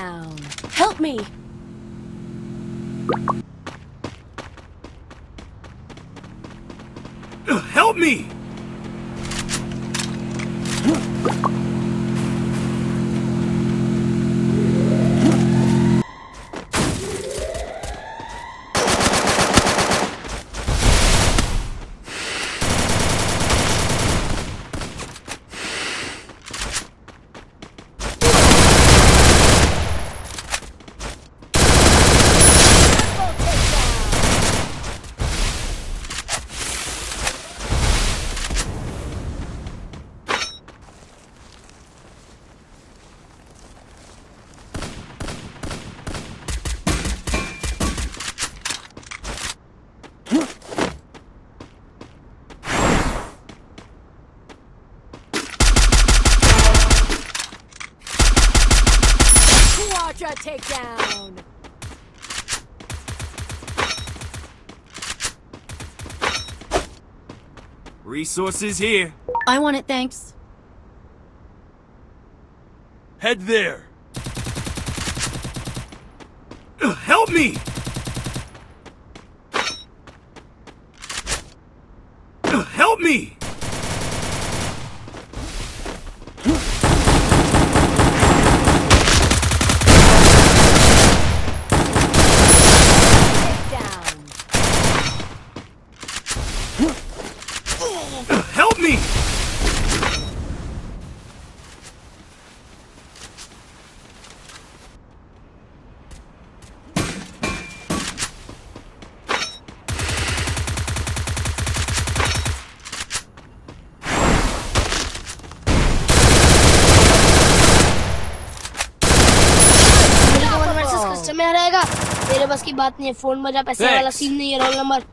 takedown. Help me. Help me! Quadra takedown. Resources here. I want it, thanks. Head there. Help me! Help me! Help me! में रहेगा मेरे बस की बात नहीं है फोन बजा पैसे वाला सीन नहीं है roll number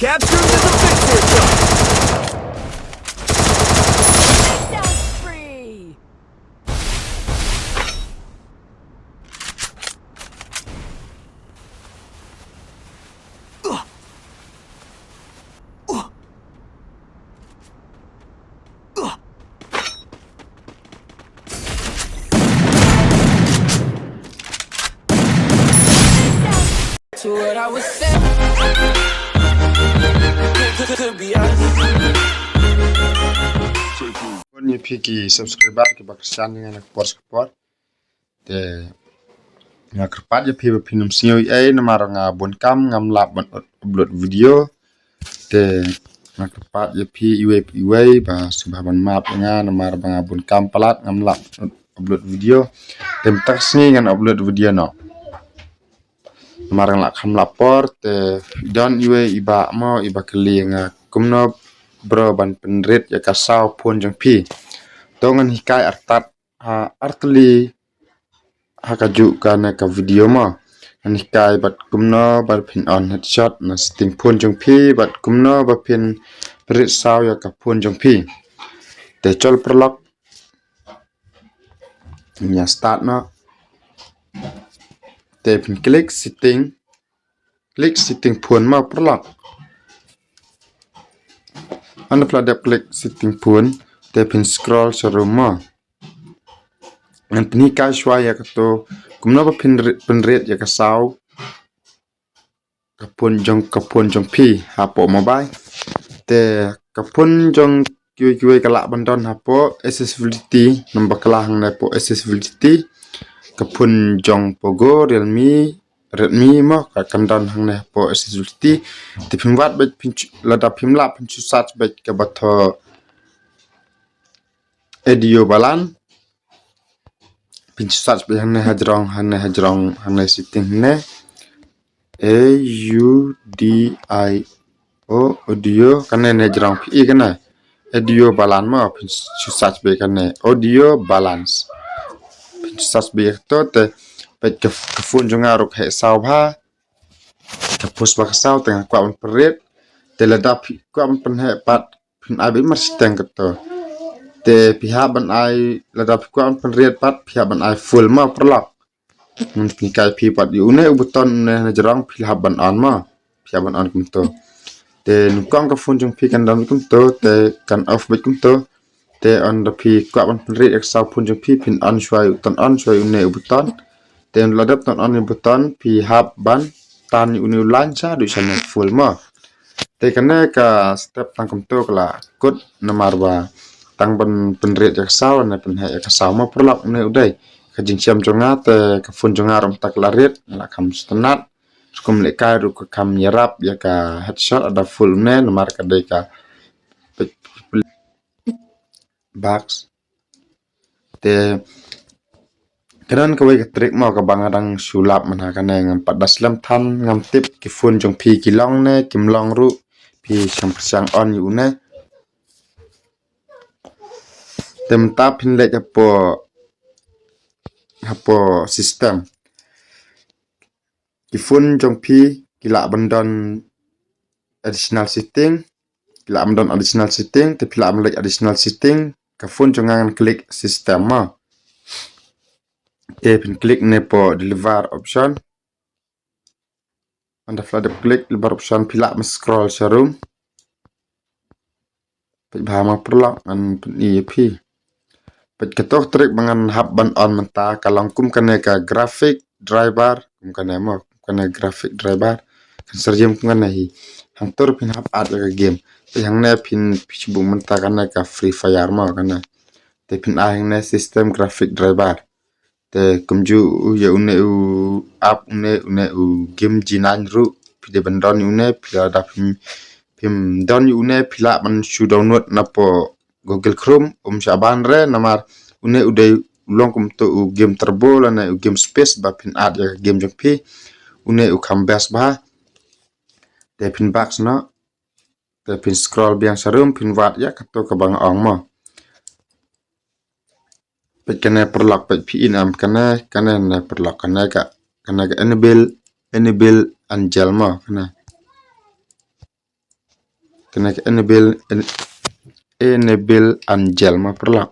Capture the victor! Takedown spree. To what I was saying. Could be us. Ni piki subscriber ke baksan dengan nak support te nak kerpat je pi pinum sio ai namar nga bon kam ngam lap upload video te nak kerpat je pi iwe ba subaban map nga namar banga bon kam palat ngam lap upload video tem taksni ngan upload video no namar lak kham lapor te don iwe iba mo iba kelinga kumno bro ban penrit ya kasau pun jeng pi dongan hikai artat artli hakaju kana ka video ma an hikai bat kumno bat pin on headshot na sting pun jeng pi bat kumno bat pin perit sau ya ka pun jeng pi te chol prolog nya start no te pin klik setting pun ma prolog anda pelajak klik setting pun te pin scroll seruma nanti kai shwaya kato kumna ba pin red ya kasau kapun jong pi hapo mobile te kapun jong kiwi kalak bandon hapo accessibility nombor kelah hang po accessibility kapun jong pogo Redmi mo ka kandon hang po accessibility ti phimwat bet lada phimla phin search bet ka batho audio balan phin search bet hang hajrong hang setting ne audio kanne hajrong pi kana audio balance mo phin search bet kanne audio balance phin search bet to te bet ka phone jonga rok he saw bha ka pus ba saw tengah kwa un perit te lada pi kwa un pen he pat phin ai bet mar steng to te pihak ban ai lada pi kwa un perit pat pihak ban ai full ma perlak mun pi kai pi pat yu ne buton ne jarang pihak ban on ma pihak ban on kum to te nukang ka phone jong pi kan dam kum to te kan off bet kum to te on da pi kwa un perit ek saw phone jong pi phin on shwai uton on shwai ne buton ten ladap ton on buton pi hab ban tan uni lancha du sana full ma te kana ka step tang kum to kala kut namar ba tang ban penret jak saw na pen he ka saw ma perlak ne udai ka jing siam jonga te ka fun jonga rom tak larit la kam stanat kum le kai ru ka kam nyarap ya ka headshot ada full ne namar ka de ka box te Kenan kawai ka trik mo ka bangadang sulap man ha kana ngam padas lam than ngam tip ki phone jong pi ki long ne kim long ru pi sang on yu ne tem ta phin le hapo system ki phone jong pi ki la bandon additional setting te pila am le additional setting ka phone jong ngan klik system ma pin klik ne po deliver option anda fla klik deliver option pila ma scroll sharum pe ba ma perlak an ep pe ketok trik bangan hab ban on menta kalong kum kane ka graphic driver kum kane mo kane graphic driver kan serjem kum kane hi hang tor pin hab ad la game pe hang ne pin facebook menta kane ka free fire mo kane te pin a hang ne system graphic driver te kumju ya une app une game jinan ru pide bandon une pila da pim don une pila man shu download na po Google Chrome shaban re namar une udai long kum to game turbo la na game space ba pin ad ya game jong pi une kam best ba te pin box no te pin scroll biang sarum pin wat ya kato ka bang ong mo kana perlak pe pin am kana na perlak kana ka enable angel ma kana ka enable angel ma perlak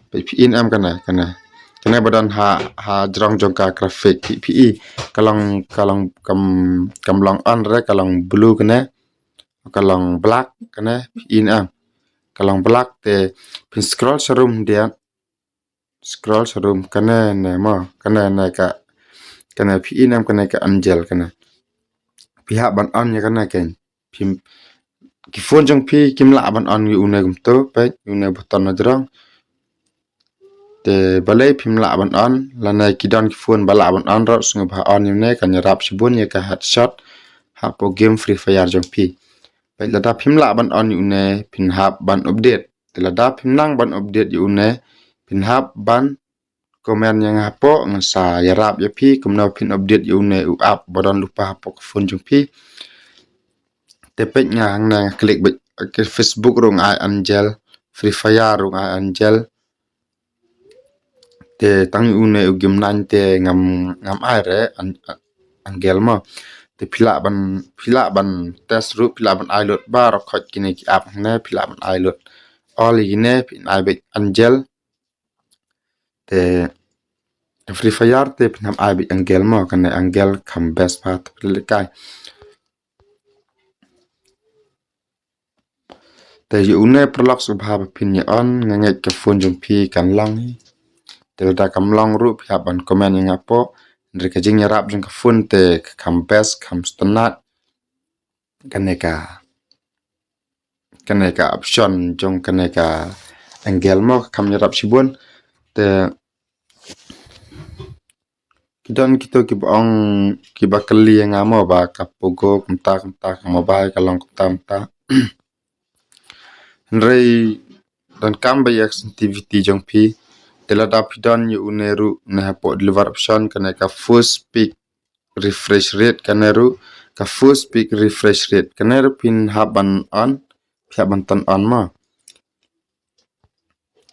pe pin am kana badan ha jrong jong ka graphic pi kalong kam long on re kalong blue kana kalong black kana pin am kalong black te pin scroll sharum dia scroll sharum kana ne ma kana na ka kana pi nam kana ka angel kana pihak ban on ya kana ken pim ki phone jong pi kim la ban on yu ne gum to pe yu ne button na drang te balai pim la ban on la na ki don ki phone bala ban on ro sung ba on yu ne kan rap shibun ya ka headshot ha po game free fire jong pi pe la da pim la ban on yu ne pin hap ban update te la da pim nang ban update yu ne pin hap ban komen yang hapo ngasa ya rap ya pi kumna pin update yu ne u app bodon lupa hapo phone jong pi te pet ngang na klik ke Facebook rong ai angel free fire rong ai angel te tang yu ne u game nan te ngam ai re angel ma te pila ban test ru pila ban ai lot bar khot kini ki app ne pila ban ai lot all ne pin ai bet angel te free fire te pinam ai bi angel mo kan angel kam best part kai te yu ne prolog subhab pin ya on nganget ka phone jong pi kan long te da kam long ru pha ban comment yang apo ndre ka jing yarap jong ka phone te kam best kam standard kan ka kaneka option jong kaneka angle mo kamera sibun te kidon kito kibong kibakali yang amo ba kapogo kumta mobile kalong kumta Nrei dan kamba yak sensitivity jong pi tela da pidon yu uneru na hapo deliver option kaneka first peak refresh rate kaneru ka first peak refresh rate kaneru pin haban on haban ton on ma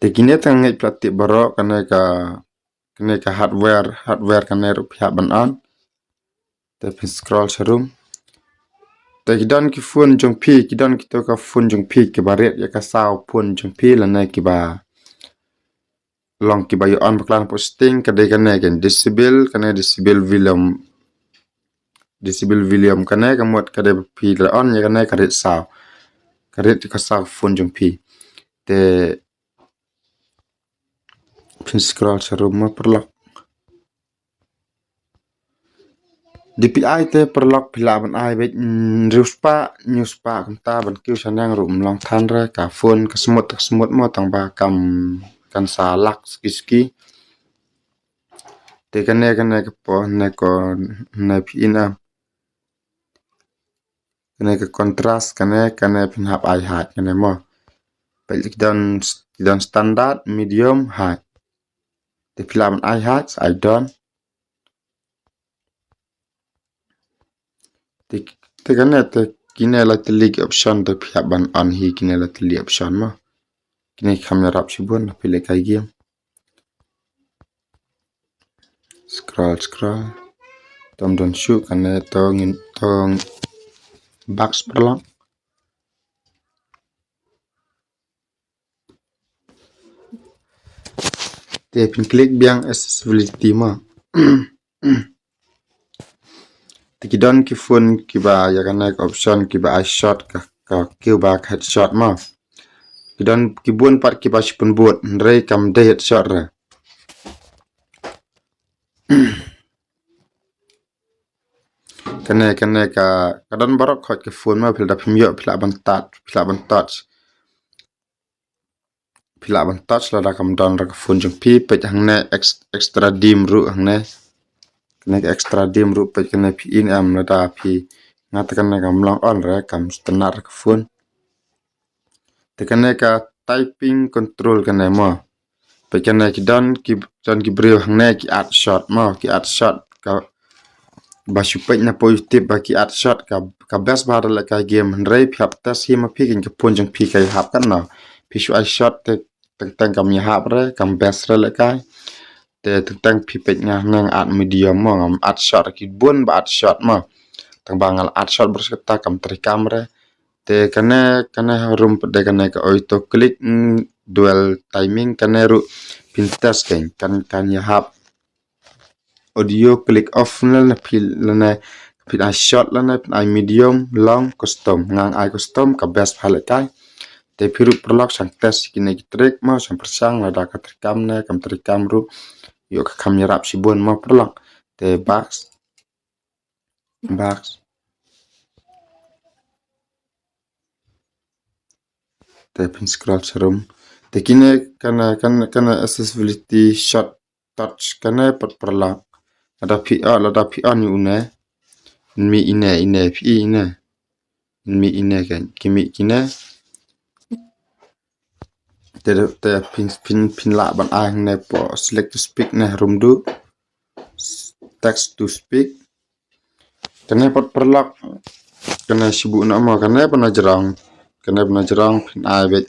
tekine tangai plati baro kaneka hardware kaneru haban on te pin scroll serum te kidan ki phone jong pi kidan kito ka phone jong pi ki baret ya ka sao phone jong pi la na ki ba long ki ba yu on baklan posting kade kane gen disable volume kane ka mot kade pi la on ya kane kade sao kade ka sao phone jong pi te pin scroll serum ma perlok DPI te perlok pilaban ai bet newspa kumta ban kiu sanang rum long than ra ka phone ka smut mo tang ba kam kan sa lak ski te kane ka po ne ko na pina kane ka contrast kane pin hap ai hat kane mo pelik dan standard medium high te pilaban ai hat I don't te kane te kine la telik option te piaban on hi kine la telik option mo kine kamera sibun pilih kai game scroll tom don shoot kane tong box perlang te pin klik biang accessibility mo tikidon ki phone ki ba ya kana option ki ba shot ka ki ba headshot ma kidon ki bun part ki ba sipun buat rei kam de headshot ra kane ka kadon barok khot ki phone ma phil da phimyo phila ban touch la da kam don ra phone jong pi pe hang ne extra dim ru hang ne kane extra dim ru pe kane pi in am la da pi ngat kane kam long on ra kam stenar ka phone te kane ka typing control kane mo pe kane ki don ki brew hang ne ki add shot ka ba supek na positif ba ki add shot ka best ba la ka game rei phap ta si ma pi kin ka phone jong pi kai hap kan na pi su ai shot te tang kam nya hap re kam best re la kai te tang pi pe nya nang add medium mo ngam add shot ki bun ba add shot mo tang bangal add shot bersekta kam tri kamera te kane room de kane ka auto click dual timing kane ru pintas kan ya hap audio click off na pil a shot la na pil medium long custom ngang ai custom ka best hale kai te phiru prolog sang test kine ki trick ma sang persang la da ka trikam na kam trikam ru yo ka kamera sibun ma prolog te box te pin scroll serum te kine kana accessibility shot touch kana pat prolog ada pi on une mi ine pi ine mi ine kan kimi kine te pin la ban ang ne po select to speak ne room du text to speak kane pat perlak kane sibu na ma kane bana jarang pin ai bet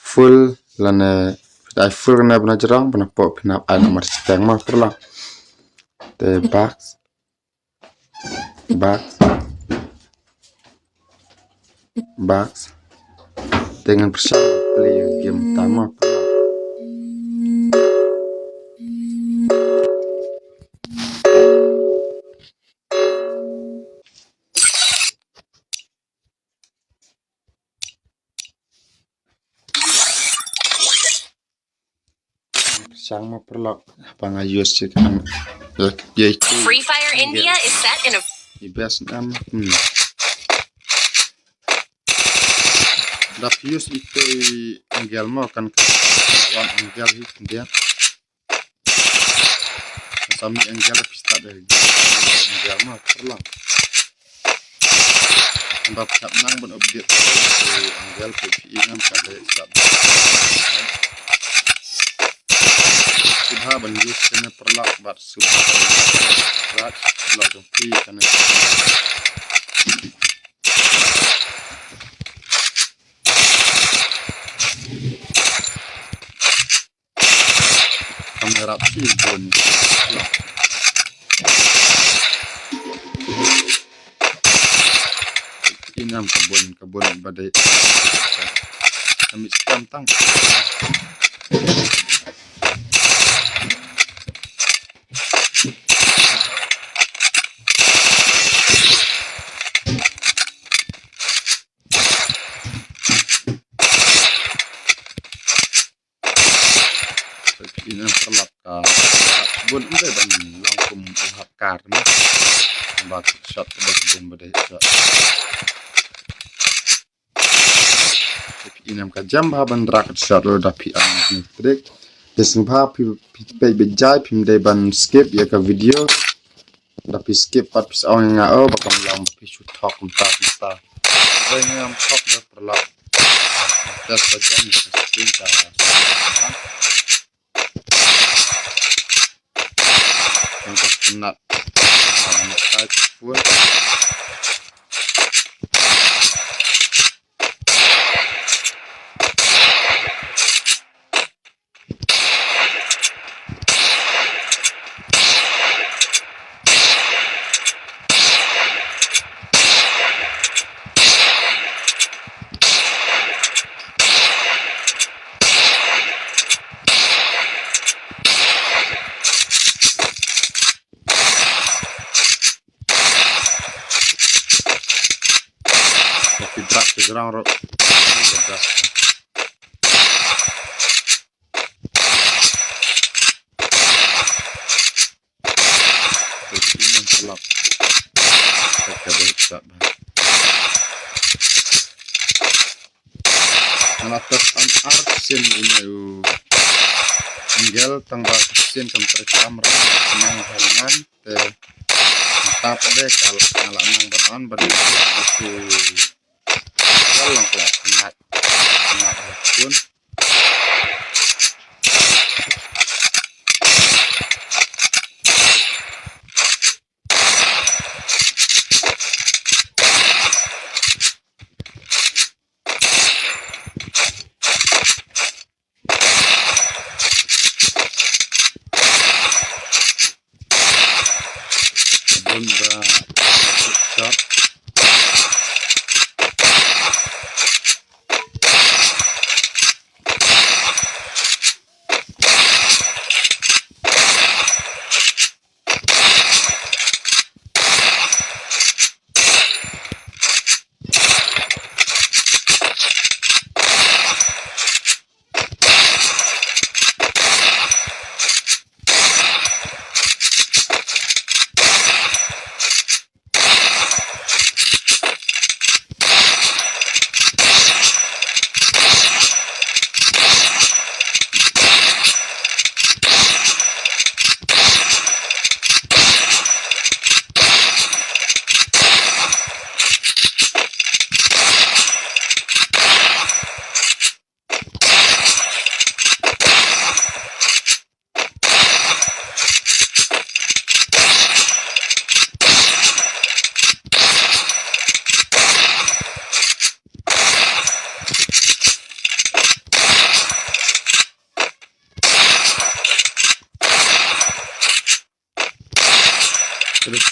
full lane ai full kane bana jarang bana po pin ai nomor seteng ma perlak te box dengan persiapan play game utama sang ma perlok pangayos kan Free Fire India is set in a best Da pius ite anggel mo kan kawan anggel hit dia. Sami anggel pista dari anggel mo terlang. Mbak tak nang ben update anggel PPI ngam pada start. Subha banjus kena perlak bat subha rat perlak jompi kena kamera pun inam kebun badai kami sekam tang inam terlap ka kebun ide dan langkum uhap kar ni bak shot kebun badai inam ka jam ba ban rak shot lo da pi an ni trek desing ba pi pe bejai pim de ban skip ya ka video da pi skip pat pis aw nga o bakam lang pi shoot talk ta ai ngam talk da perlap das pa jam cinta untuk penat menat pun gerang ro atas arsin ini anggel tanggal arsin kamera nang harian te tap deh kalau ngalang beran bagi itu lang kelas penat pun bunda shot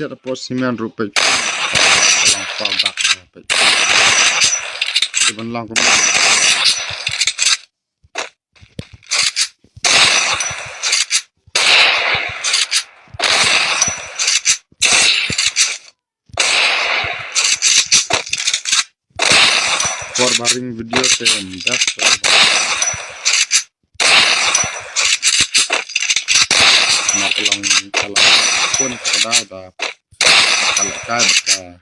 Terus posimen rupa lang fall back depan lang for baring video tem das makulang kalau pun kada kalau kada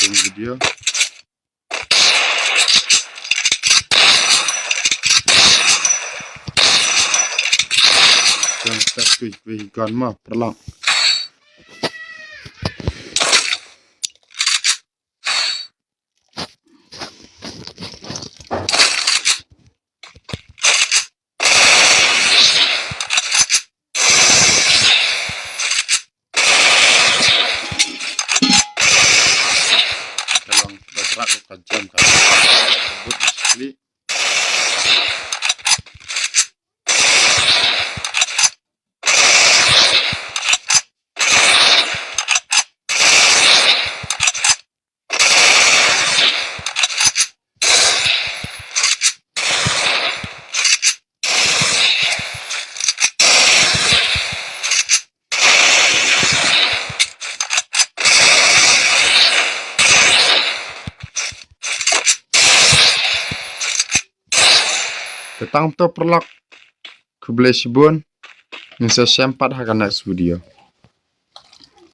video Yang tertuju vegan mah perlang. Kalau berat bukan jam kan. Sebut sekali. Petang tu perlak ke Sibun. Nisa sempat akan next video.